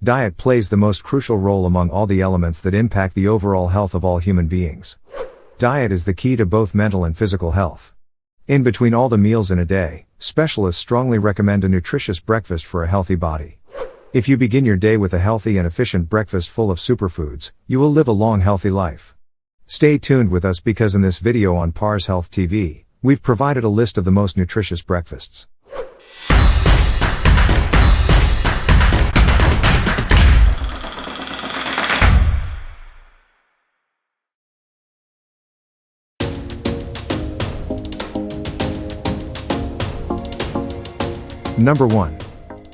Diet plays the most crucial role among all the elements that impact the overall health of all human beings. Diet is the key to both mental and physical health. In between all the meals in a day, specialists strongly recommend a nutritious breakfast for a healthy body. If you begin your day with a healthy and efficient breakfast full of superfoods, you will live a long, healthy life. Stay tuned with us because in this video on parshealthhtv, we've provided a list of the most nutritious breakfasts. Number 1.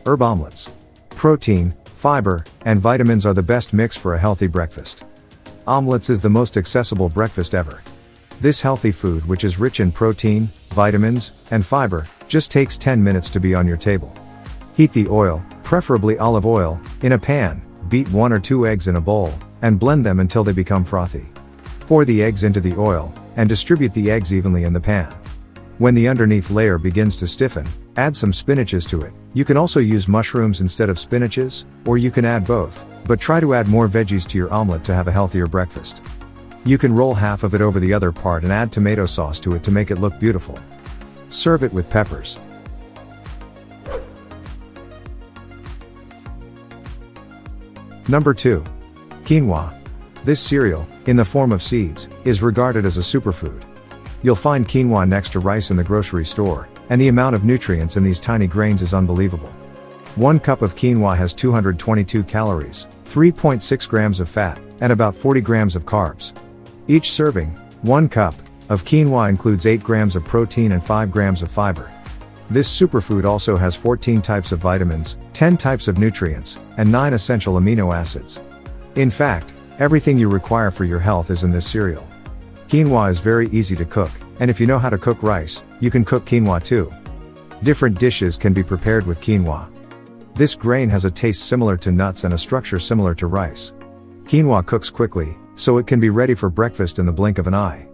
Herb Omelets. Protein, fiber, and vitamins are the best mix for a healthy breakfast. Omelets is the most accessible breakfast ever. This healthy food, which is rich in protein, vitamins, and fiber, just takes 10 minutes to be on your table. Heat the oil, preferably olive oil, in a pan, beat 1 or 2 eggs in a bowl, and blend them until they become frothy. Pour the eggs into the oil, and distribute the eggs evenly in the pan. When the underneath layer begins to stiffen, add some spinaches to it. You can also use mushrooms instead of spinaches, or you can add both, but try to add more veggies to your omelet to have a healthier breakfast. You can roll half of it over the other part and add tomato sauce to it to make it look beautiful. Serve it with peppers. Number 2. Quinoa. This cereal, in the form of seeds, is regarded as a superfood. You'll find quinoa next to rice in the grocery store, and the amount of nutrients in these tiny grains is unbelievable. 1 cup of quinoa has 222 calories, 3.6 grams of fat, and about 40 grams of carbs. Each serving, 1 cup, of quinoa includes 8 grams of protein and 5 grams of fiber. This superfood also has 14 types of vitamins, 10 types of nutrients, and 9 essential amino acids. In fact, everything you require for your health is in this cereal. Quinoa is very easy to cook, and if you know how to cook rice, you can cook quinoa too. Different dishes can be prepared with quinoa. This grain has a taste similar to nuts and a structure similar to rice. Quinoa cooks quickly, so it can be ready for breakfast in the blink of an eye.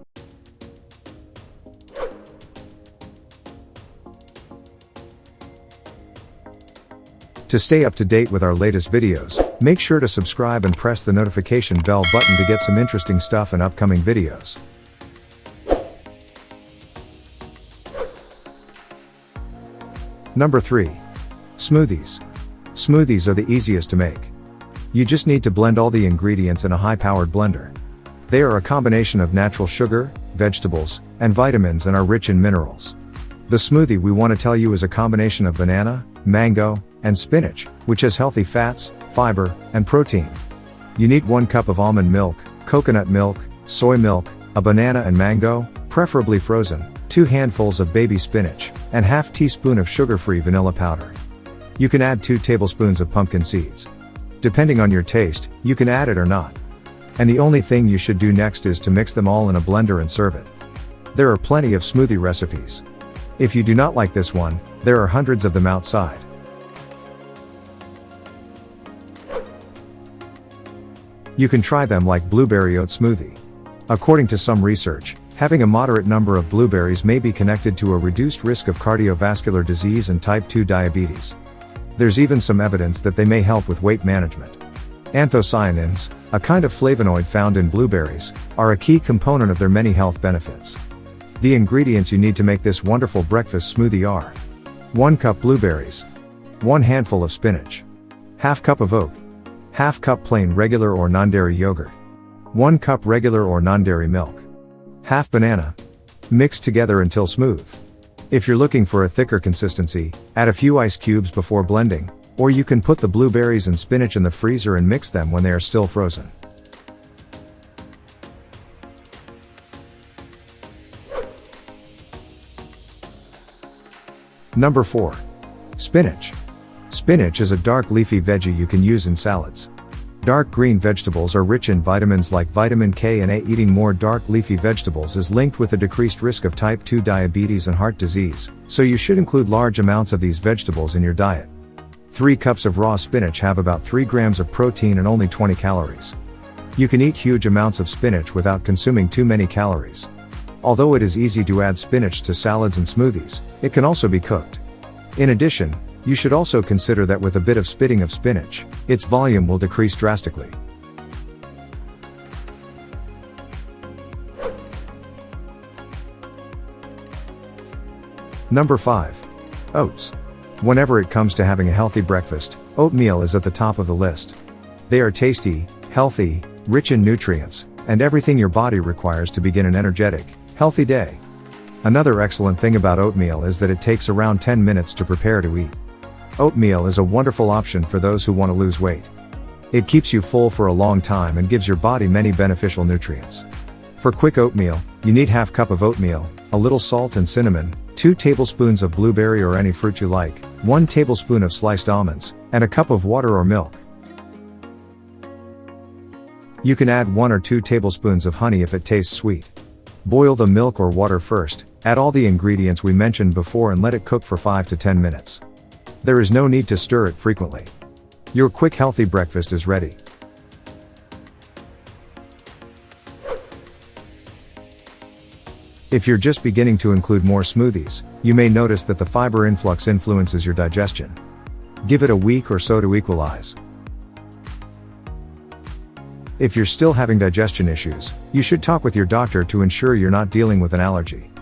To stay up to date with our latest videos, make sure to subscribe and press the notification bell button to get some interesting stuff in upcoming videos. Number 3. Smoothies. Smoothies are the easiest to make. You just need to blend all the ingredients in a high-powered blender. They are a combination of natural sugar, vegetables, and vitamins and are rich in minerals. The smoothie we want to tell you is a combination of banana, mango, and spinach, which has healthy fats, fiber, and protein. You need 1 cup of almond milk, coconut milk, soy milk, a banana and mango, preferably frozen, 2 handfuls of baby spinach, and ½ teaspoon of sugar-free vanilla powder. You can add 2 tablespoons of pumpkin seeds. Depending on your taste, you can add it or not. And the only thing you should do next is to mix them all in a blender and serve it. There are plenty of smoothie recipes. If you do not like this one, there are hundreds of them outside. You can try them like blueberry oat smoothie. According to some research, having a moderate number of blueberries may be connected to a reduced risk of cardiovascular disease and type 2 diabetes. There's even some evidence that they may help with weight management. Anthocyanins, a kind of flavonoid found in blueberries, are a key component of their many health benefits. The ingredients you need to make this wonderful breakfast smoothie are 1 cup blueberries, 1 handful of spinach, ½ cup of oat, ½ cup plain regular or non-dairy yogurt, 1 cup regular or non-dairy milk, ½ banana. Mix together until smooth. If you're looking for a thicker consistency, add a few ice cubes before blending, or you can put the blueberries and spinach in the freezer and mix them when they are still frozen. Number 4. Spinach. Spinach is a dark leafy veggie you can use in salads. Dark green vegetables are rich in vitamins like vitamin K and A. Eating more dark leafy vegetables is linked with a decreased risk of type 2 diabetes and heart disease, so you should include large amounts of these vegetables in your diet. 3 cups of raw spinach have about 3 grams of protein and only 20 calories. You can eat huge amounts of spinach without consuming too many calories. Although it is easy to add spinach to salads and smoothies, it can also be cooked. In addition, You should also consider that with a bit of spitting of spinach, its volume will decrease drastically. Number 5. Oats. Whenever it comes to having a healthy breakfast, oatmeal is at the top of the list. They are tasty, healthy, rich in nutrients, and everything your body requires to begin an energetic, healthy day. Another excellent thing about oatmeal is that it takes around 10 minutes to prepare to eat. Oatmeal is a wonderful option for those who want to lose weight. It keeps you full for a long time and gives your body many beneficial nutrients. For quick oatmeal, you need half cup of oatmeal, a little salt and cinnamon, 2 tablespoons of blueberry or any fruit you like, 1 tablespoon of sliced almonds, and a cup of water or milk. You can add 1 or 2 tablespoons of honey if it tastes sweet. Boil the milk or water first, add all the ingredients we mentioned before and let it cook for 5 to 10 minutes. There is no need to stir it frequently. Your quick healthy breakfast is ready. If you're just beginning to include more smoothies, you may notice that the fiber influx influences your digestion. Give it a week or so to equalize. If you're still having digestion issues, you should talk with your doctor to ensure you're not dealing with an allergy.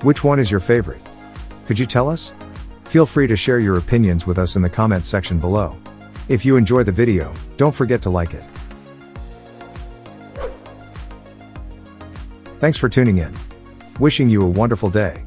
Which one is your favorite? Could you tell us? Feel free to share your opinions with us in the comments section below. If you enjoy the video, don't forget to like it. Thanks for tuning in. Wishing you a wonderful day.